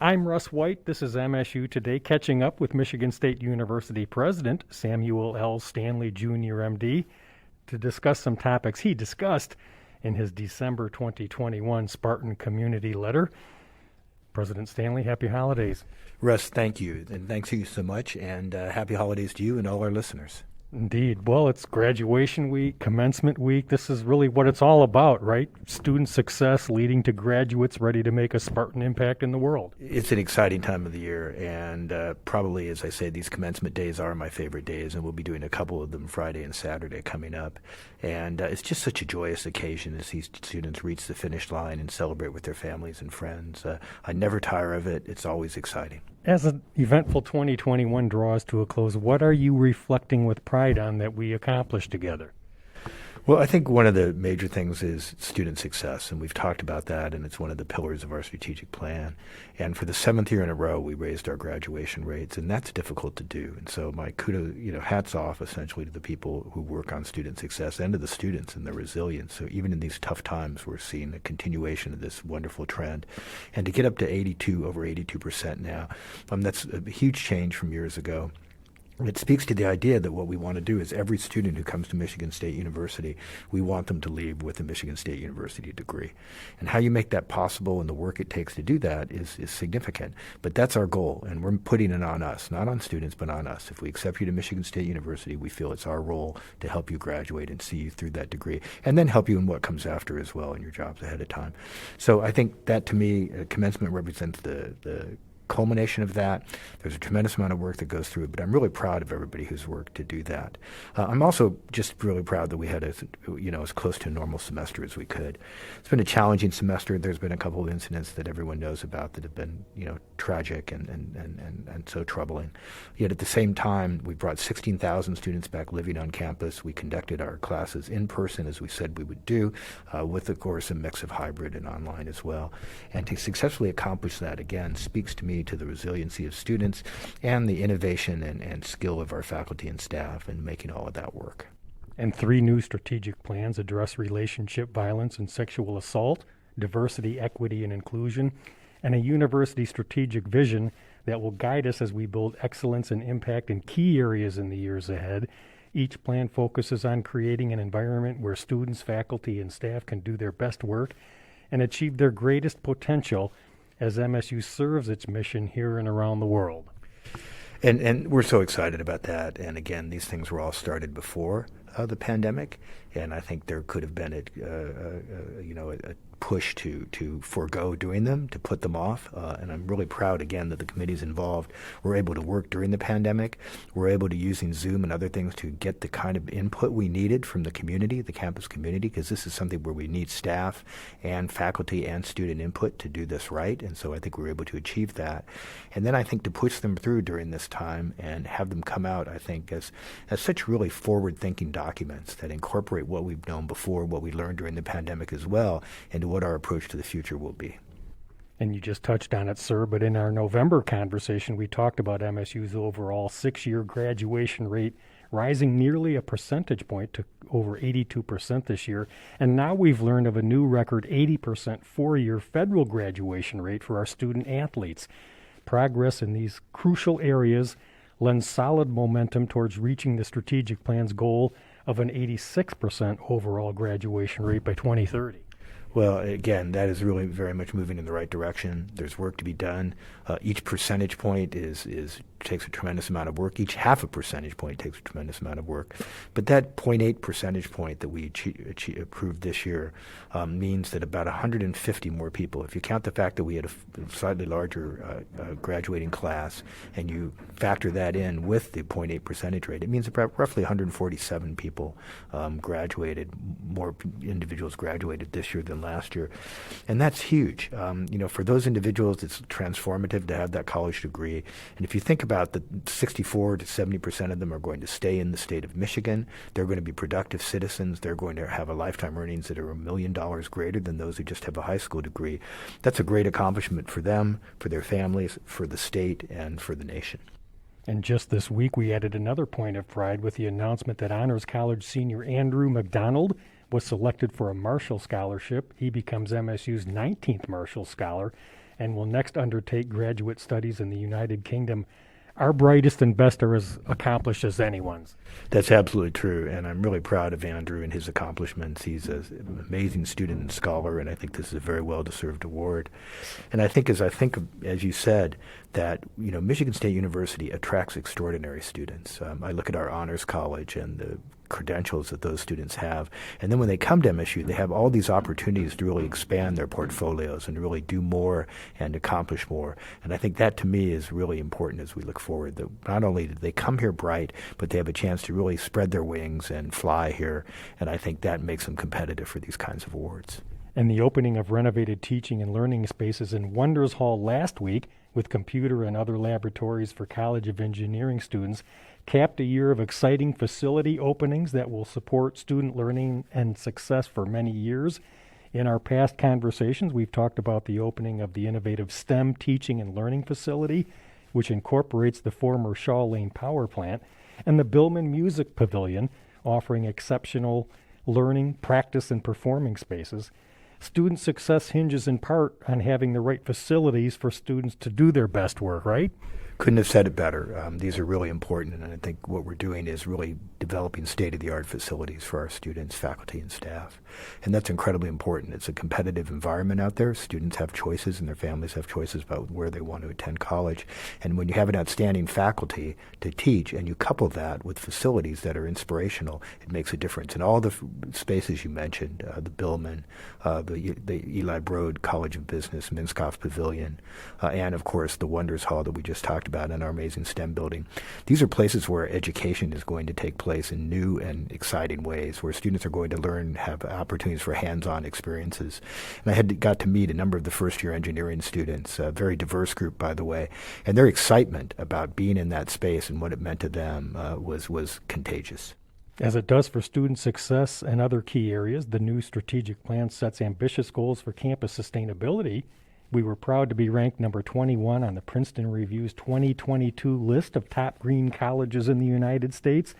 I'm Russ White. This is MSU Today, catching up with Michigan State University President Samuel L. Stanley Jr., MD, to discuss some topics he discussed in his December 2021 Spartan Community Letter. President Stanley, happy holidays. Russ, thank you, and thanks to you so much, and happy holidays to you and all our listeners. Indeed. Well, it's graduation week, commencement week. This is really what it's all about, right? Student success leading to graduates ready to make a Spartan impact in the world. It's an exciting time of the year, and probably, as I say, these commencement days are my favorite days, and we'll be doing a couple of them Friday and Saturday coming up. And it's just such a joyous occasion as these students reach the finish line and celebrate with their families and friends. I never tire of it. It's always exciting. As an eventful 2021 draws to a close, what are you reflecting with pride on that we accomplished together? Well, I think one of the major things is student success, and we've talked about that, and it's one of the pillars of our strategic plan. And for the 7th year in a row, we raised our graduation rates, and that's difficult to do. And so my hats off essentially to the people who work on student success and to the students and their resilience. So even in these tough times, we're seeing a continuation of this wonderful trend. And to get up to over 82% now, that's a huge change from years ago. It speaks to the idea that what we want to do is every student who comes to Michigan State University, we want them to leave with a Michigan State University degree. And how you make that possible and the work it takes to do that is significant. But that's our goal, and we're putting it on us, not on students, but on us. If we accept you to Michigan State University, we feel it's our role to help you graduate and see you through that degree, and then help you in what comes after as well in your jobs ahead of time. So I think that, to me, commencement represents the culmination of that. There's a tremendous amount of work that goes through it, but I'm really proud of everybody who's worked to do that. I'm also just really proud that we had as close to a normal semester as we could. It's been a challenging semester. There's been a couple of incidents that everyone knows about that have been, tragic and so troubling. Yet at the same time, we brought 16,000 students back living on campus. We conducted our classes in person as we said we would do, with, of course, a mix of hybrid and online as well. And to successfully accomplish that, again, speaks to me to the resiliency of students and the innovation and skill of our faculty and staff in making all of that work. And 3 new strategic plans address relationship violence and sexual assault, diversity, equity, and inclusion, and a university strategic vision that will guide us as we build excellence and impact in key areas in the years ahead. Each plan focuses on creating an environment where students, faculty, and staff can do their best work and achieve their greatest potential as MSU serves its mission here and around the world. And we're so excited about that. And again, these things were all started before the pandemic, and I think there could have been a push to forego doing them, to put them off. And I'm really proud, again, that the committees involved were able to work during the pandemic. We're able to, using Zoom and other things, to get the kind of input we needed from the community, the campus community, because this is something where we need staff and faculty and student input to do this right. And so I think we were able to achieve that. And then I think to push them through during this time and have them come out, I think, as such really forward-thinking documents that incorporate what we've known before, what we learned during the pandemic as well, and what our approach to the future will be. And you just touched on it, sir, but in our November conversation, we talked about MSU's overall 6-year graduation rate rising nearly a percentage point to over 82% this year. And now we've learned of a new record 80% 4-year federal graduation rate for our student athletes. Progress in these crucial areas lends solid momentum towards reaching the strategic plan's goal of an 86% overall graduation rate by 2030. Well, again, that is really very much moving in the right direction. There's work to be done. Each percentage point takes a tremendous amount of work. Each half a percentage point takes a tremendous amount of work. But that 0.8 percentage point that we approved this year means that about 150 more people, if you count the fact that we had a slightly larger graduating class and you factor that in with the 0.8 percentage rate, it means about roughly 147 people graduated, more individuals graduated this year than last year. And that's huge. For those individuals, it's transformative to have that college degree. And if you think about the 64 to 70% of them are going to stay in the state of Michigan. They're going to be productive citizens. They're going to have a lifetime earnings that are $1 million greater than those who just have a high school degree. That's a great accomplishment for them, for their families, for the state, and for the nation. And just this week, we added another point of pride with the announcement that Honors College senior Andrew McDonald was selected for a Marshall Scholarship. He becomes MSU's 19th Marshall Scholar and will next undertake graduate studies in the United Kingdom. Our brightest and best are as accomplished as anyone's. That's absolutely true, and I'm really proud of Andrew and his accomplishments. He's an amazing student and scholar, and I think this is a very well-deserved award. And I think, as you said, that Michigan State University attracts extraordinary students. I look at our honors college and the credentials that those students have. And then when they come to MSU, they have all these opportunities to really expand their portfolios and really do more and accomplish more. And I think that, to me, is really important as we look forward, that not only did they come here bright, but they have a chance to really spread their wings and fly here. And I think that makes them competitive for these kinds of awards. And the opening of renovated teaching and learning spaces in Wonders Hall last week, with computer and other laboratories for College of Engineering students, capped a year of exciting facility openings that will support student learning and success for many years. In our past conversations, we've talked about the opening of the innovative STEM teaching and learning facility, which incorporates the former Shaw Lane power plant, and the Billman Music Pavilion, offering exceptional learning, practice, and performing spaces. Student success hinges in part on having the right facilities for students to do their best work, right? Couldn't have said it better. These are really important, and I think what we're doing is really developing state-of-the-art facilities for our students, faculty, and staff. And that's incredibly important. It's a competitive environment out there. Students have choices, and their families have choices about where they want to attend college. And when you have an outstanding faculty to teach, and you couple that with facilities that are inspirational, it makes a difference. And all the spaces you mentioned, the Billman, the Eli Broad College of Business, Minskoff Pavilion, and, of course, the Wonders Hall that we just talked about in our amazing STEM building. These are places where education is going to take place in new and exciting ways, where students are going to learn, have opportunities for hands-on experiences. And I got to meet a number of the first-year engineering students, a very diverse group, by the way, and their excitement about being in that space and what it meant to them was contagious. As it does for student success and other key areas, the new strategic plan sets ambitious goals for campus sustainability. We were proud to be ranked number 21 on the Princeton Review's 2022 list of top green colleges in the United States.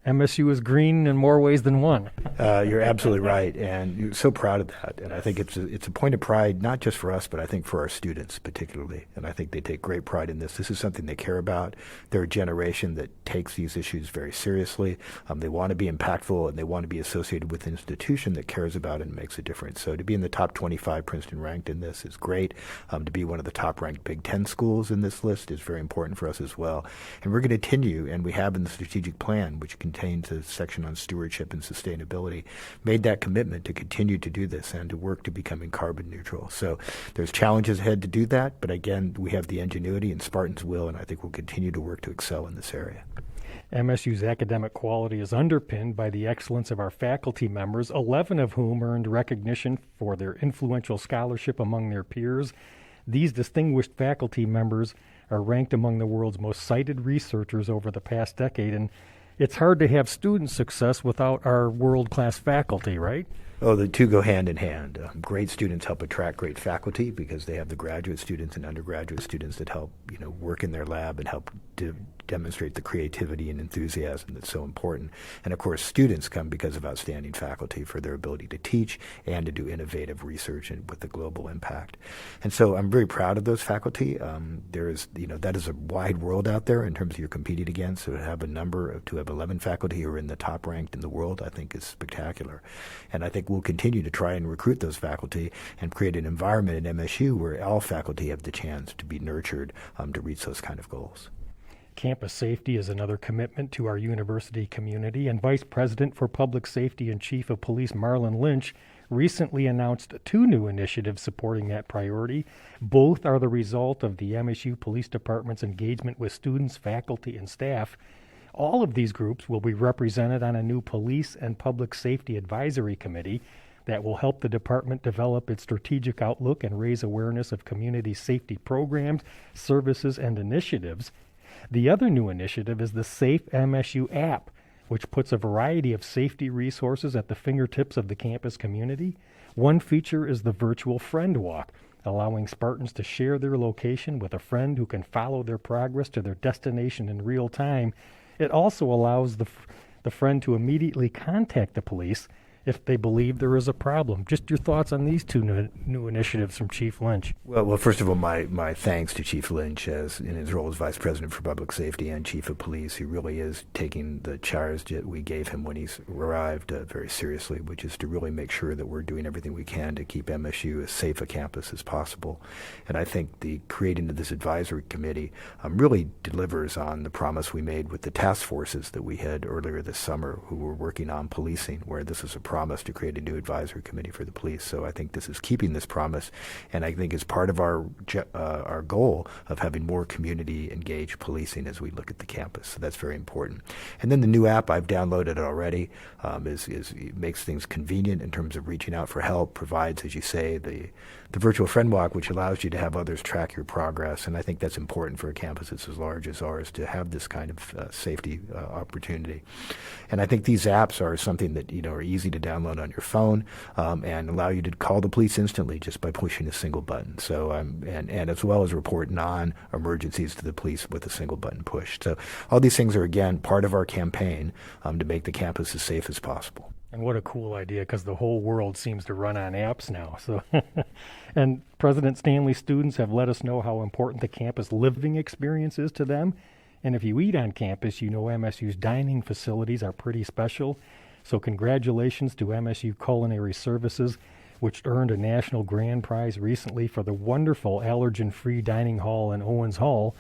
MSU is green in more ways than one. You're absolutely right, and you're so proud of that. And I think it's a point of pride, not just for us, but I think for our students particularly. And I think they take great pride in this. This is something they care about. They're a generation that takes these issues very seriously. They want to be impactful, and they want to be associated with an institution that cares about it and makes a difference. So to be in the top 25, Princeton ranked in this is great. To be one of the top-ranked Big Ten schools in this list is very important for us as well. And we're going to continue, and we have in the strategic plan, which contains a section on stewardship and sustainability, made that commitment to continue to do this and to work to becoming carbon neutral. So there's challenges ahead to do that, but again, we have the ingenuity and Spartan's will, and I think we'll continue to work to excel in this area. MSU's academic quality is underpinned by the excellence of our faculty members, 11 of whom earned recognition for their influential scholarship among their peers. These distinguished faculty members are ranked among the world's most cited researchers over the past decade, and it's hard to have student success without our world-class faculty, right? Oh, the two go hand in hand. Great students help attract great faculty because they have the graduate students and undergraduate students that help, work in their lab and help to demonstrate the creativity and enthusiasm that's so important. And of course, students come because of outstanding faculty for their ability to teach and to do innovative research and with a global impact. And so I'm very proud of those faculty. That is a wide world out there in terms of you're competing against. So to have 11 faculty who are in the top ranked in the world, I think is spectacular. And I think we'll continue to try and recruit those faculty and create an environment at MSU where all faculty have the chance to be nurtured to reach those kind of goals. Campus safety is another commitment to our university community, and Vice President for Public Safety and Chief of Police Marlon Lynch recently announced 2 new initiatives supporting that priority. Both are the result of the MSU Police Department's engagement with students, faculty, and staff. All of these groups will be represented on a new Police and Public Safety Advisory Committee that will help the department develop its strategic outlook and raise awareness of community safety programs, services, and initiatives. The other new initiative is the Safe MSU app, which puts a variety of safety resources at the fingertips of the campus community. One feature is the virtual friend walk, allowing Spartans to share their location with a friend who can follow their progress to their destination in real time. It also allows the friend to immediately contact the police if they believe there is a problem. Just your thoughts on these two new initiatives from Chief Lynch. Well, first of all, my thanks to Chief Lynch as in his role as Vice President for Public Safety and Chief of Police. He really is taking the charge that we gave him when he arrived very seriously, which is to really make sure that we're doing everything we can to keep MSU as safe a campus as possible. And I think the creating of this advisory committee really delivers on the promise we made with the task forces that we had earlier this summer who were working on policing, where this is a promise to create a new advisory committee for the police. So I think this is keeping this promise, and I think it's part of our goal of having more community engaged policing as we look at the campus. So that's very important. And then the new app, I've downloaded already, it makes things convenient in terms of reaching out for help, provides, as you say, the virtual friend walk, which allows you to have others track your progress. And I think that's important for a campus that's as large as ours to have this kind of safety opportunity. And I think these apps are something that are easy to download on your phone and allow you to call the police instantly just by pushing a single button. So and as well as report non-emergencies to the police with a single button push. So all these things are again part of our campaign to make the campus as safe as possible. And what a cool idea, because the whole world seems to run on apps now. So, and President Stanley's students have let us know how important the campus living experience is to them. And if you eat on campus, MSU's dining facilities are pretty special. So congratulations to MSU Culinary Services, which earned a national grand prize recently for the wonderful allergen-free dining hall in Owens Hall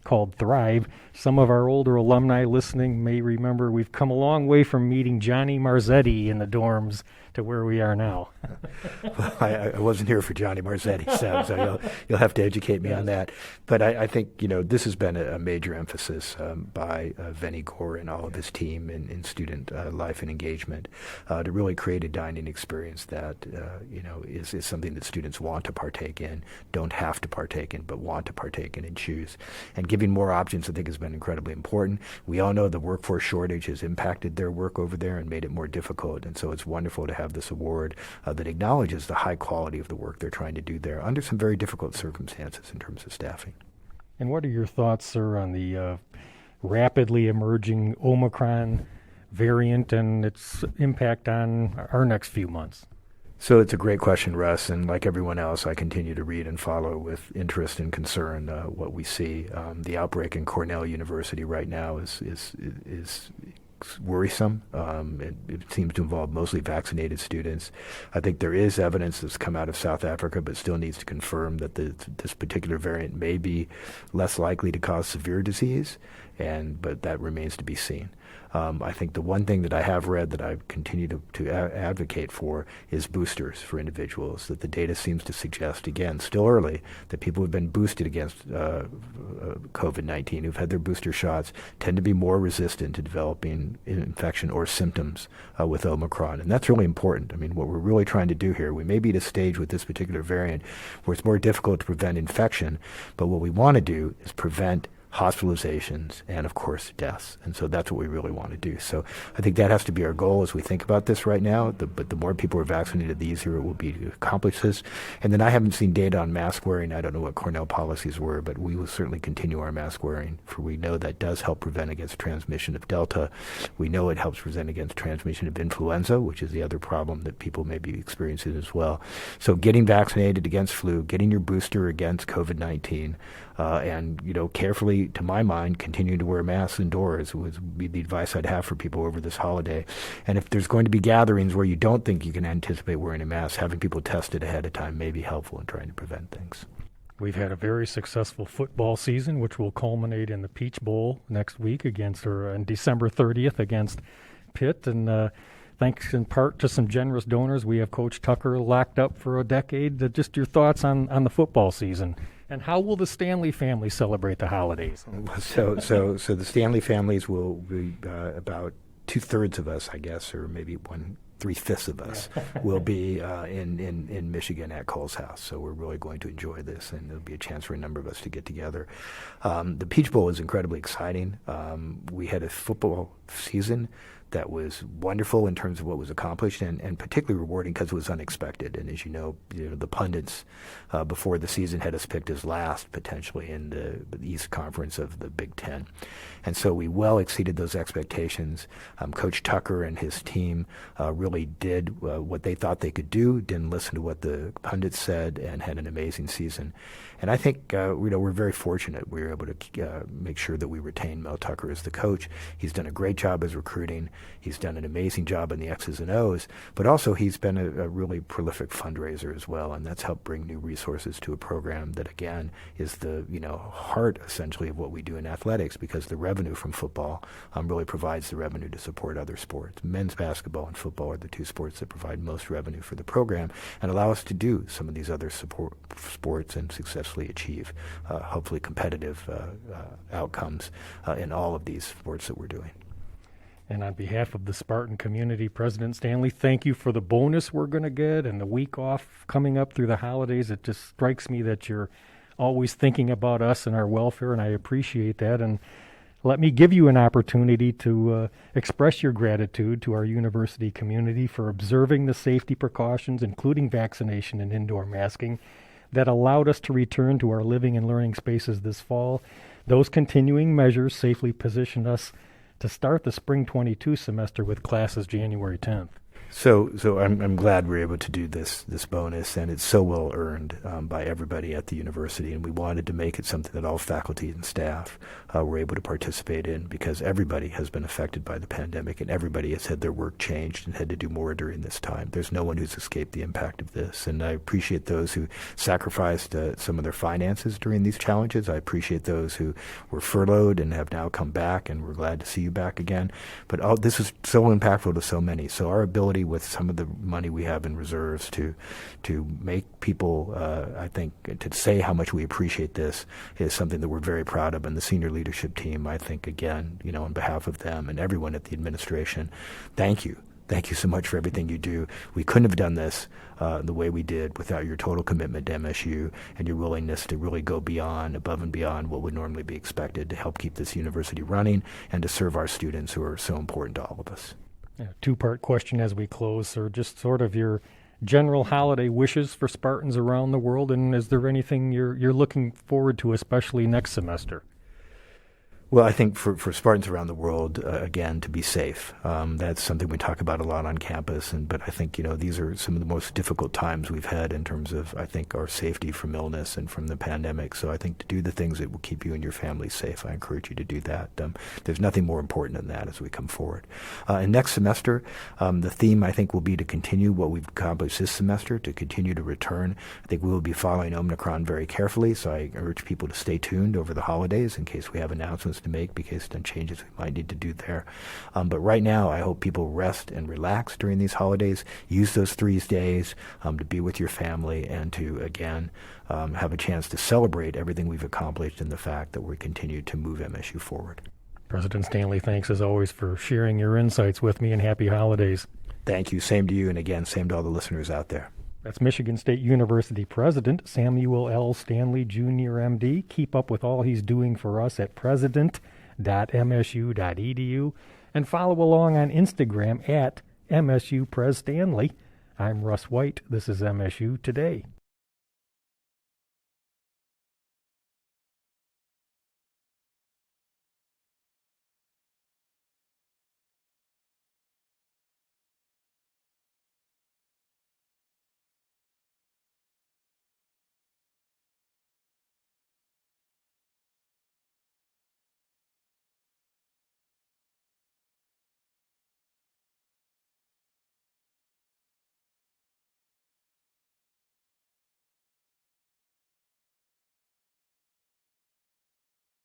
called Thrive. Some of our older alumni listening may remember we've come a long way from meeting Johnny Marzetti in the dorms to where we are now. Well, I wasn't here for Johnny Marzetti, so you'll have to educate me on that. But I think this has been a major emphasis by Vinnie Gore and all of his team in student life and engagement to really create a dining experience that is something that students want to partake in, don't have to partake in, but want to partake in and choose. And giving more options, I think, has been incredibly important. We all know the workforce shortage has impacted their work over there and made it more difficult. And so it's wonderful to have this award that acknowledges the high quality of the work they're trying to do there under some very difficult circumstances in terms of staffing. And what are your thoughts, sir, on the rapidly emerging Omicron variant and its impact on our next few months? So it's a great question, Russ, and like everyone else, I continue to read and follow with interest and concern what we see. The outbreak in Cornell University right now is worrisome. It seems to involve mostly vaccinated students. I think there is evidence that's come out of South Africa, but still needs to confirm that this particular variant may be less likely to cause severe disease, but that remains to be seen. I think the one thing that I have read that I continue to advocate for is boosters for individuals, that the data seems to suggest, again, still early, that people who have been boosted against COVID-19, who've had their booster shots, tend to be more resistant to developing infection or symptoms with Omicron. And that's really important. I mean, what we're really trying to do here, we may be at a stage with this particular variant where it's more difficult to prevent infection, but what we want to do is prevent hospitalizations and, of course, deaths. And so that's what we really want to do. So I think that has to be our goal as we think about this right now. But the more people are vaccinated, the easier it will be to accomplish this. And then I haven't seen data on mask wearing. I don't know what Cornell policies were, but we will certainly continue our mask wearing, for we know that does help prevent against transmission of Delta. We know it helps prevent against transmission of influenza, which is the other problem that people may be experiencing as well. So getting vaccinated against flu, getting your booster against COVID-19, and carefully, to my mind, continuing to wear masks indoors would be the advice I'd have for people over this holiday. And if there's going to be gatherings where you don't think you can anticipate wearing a mask, having people tested ahead of time may be helpful in trying to prevent things. We've had a very successful football season, which will culminate in the Peach Bowl next week on December 30th against Pitt. And thanks in part to some generous donors, we have Coach Tucker locked up for a decade. Just your thoughts on the football season. And how will the Stanley family celebrate the holidays? So the Stanley families will be about 2/3 of us, I guess, or maybe 3/5 of us will be in Michigan at Cole's house. So we're really going to enjoy this, and there'll be a chance for a number of us to get together. The Peach Bowl is incredibly exciting. We had a football season that was wonderful in terms of what was accomplished, and particularly rewarding because it was unexpected. And as you know, the pundits before the season had us picked as last potentially in the East Conference of the Big Ten. And so we well exceeded those expectations. Coach Tucker and his team really did what they thought they could do, didn't listen to what the pundits said, and had an amazing season. And I think we're very fortunate we were able to make sure that we retain Mel Tucker as the coach. He's done a great job as recruiting. He's done an amazing job in the X's and O's, but also he's been a really prolific fundraiser as well, and that's helped bring new resources to a program that, again, is the heart essentially of what we do in athletics, because the revenue from football really provides the revenue to support other sports. Men's basketball and football are the two sports that provide most revenue for the program and allow us to do some of these other support sports and successfully achieve hopefully competitive outcomes in all of these sports that we're doing. And on behalf of the Spartan community, President Stanley, thank you for the bonus we're going to get and the week off coming up through the holidays. It just strikes me that you're always thinking about us and our welfare, and I appreciate that. And let me give you an opportunity to express your gratitude to our university community for observing the safety precautions, including vaccination and indoor masking, that allowed us to return to our living and learning spaces this fall. Those continuing measures safely positioned us to start the spring 22 semester with classes January 10th. So I'm glad we're able to do this bonus, and it's so well earned by everybody at the university, and we wanted to make it something that all faculty and staff were able to participate in, because everybody has been affected by the pandemic, and everybody has had their work changed and had to do more during this time. There's no one who's escaped the impact of this, and I appreciate those who sacrificed some of their finances during these challenges. I appreciate those who were furloughed and have now come back, and we're glad to see you back again. But this is so impactful to so many. So our ability with some of the money we have in reserves to make people, I think, to say how much we appreciate this is something that we're very proud of. And the senior leadership team, I think, again, on behalf of them and everyone at the administration, thank you. Thank you so much for everything you do. We couldn't have done this the way we did without your total commitment to MSU and your willingness to really go above and beyond what would normally be expected to help keep this university running and to serve our students who are so important to all of us. Yeah, two-part question as we close, sir. Just sort of your general holiday wishes for Spartans around the world, and is there anything you're looking forward to, especially next semester? Well, I think for Spartans around the world, again, to be safe. That's something we talk about a lot on campus, but I think, these are some of the most difficult times we've had in terms of, I think, our safety from illness and from the pandemic. So I think to do the things that will keep you and your family safe, I encourage you to do that. There's nothing more important than that as we come forward. And next semester, the theme, I think, will be to continue what we've accomplished this semester, to continue to return. I think we will be following Omicron very carefully, so I urge people to stay tuned over the holidays in case we have announcements to make, because of changes we might need to do there. But right now, I hope people rest and relax during these holidays. Use those 3 days to be with your family and to, again, have a chance to celebrate everything we've accomplished and the fact that we continue to move MSU forward. President Stanley, thanks as always for sharing your insights with me, and happy holidays. Thank you. Same to you, and again, same to all the listeners out there. That's Michigan State University President Samuel L. Stanley Jr., M.D. Keep up with all he's doing for us at president.msu.edu and follow along on Instagram at MSU Pres Stanley. I'm Russ White. This is MSU Today.